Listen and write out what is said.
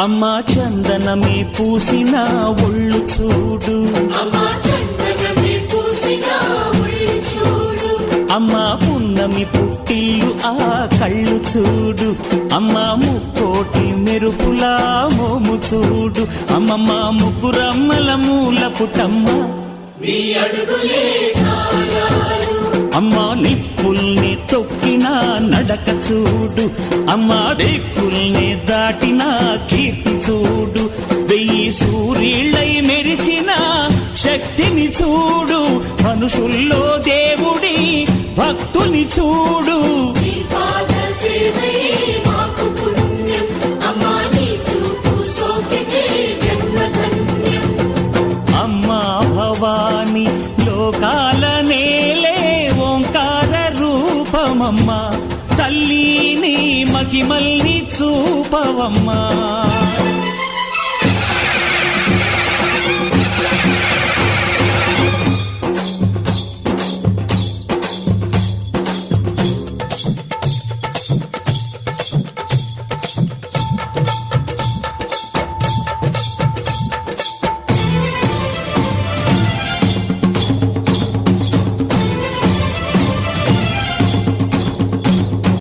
అమ్మా చందనమే పూసిన ఒళ్ళు చూడు, అమ్మా పున్నమి పుట్టిల్లు ఆ కళ్ళు చూడు, అమ్మా ముక్కోటి మెరుపులా మోము చూడు, అమ్మమ్మ ముగ్గురమ్మల మూల పుటమ్మ అమ్మా నిప్పుల్ని తొక్కిన నడక చూడు, అమ్మా దిక్కుల్ని దాటిన కీర్తి చూడు, 1000 సూర్యుళ్ళై మెరిసిన శక్తిని చూడు, మనుషుల్లో దేవుడి భక్తుని చూడు. అమ్మా భవాని లోకాల నేలే ఓంకార రూపమమ్మా, తల్లిని మహిమల్ని చూపవమ్మా.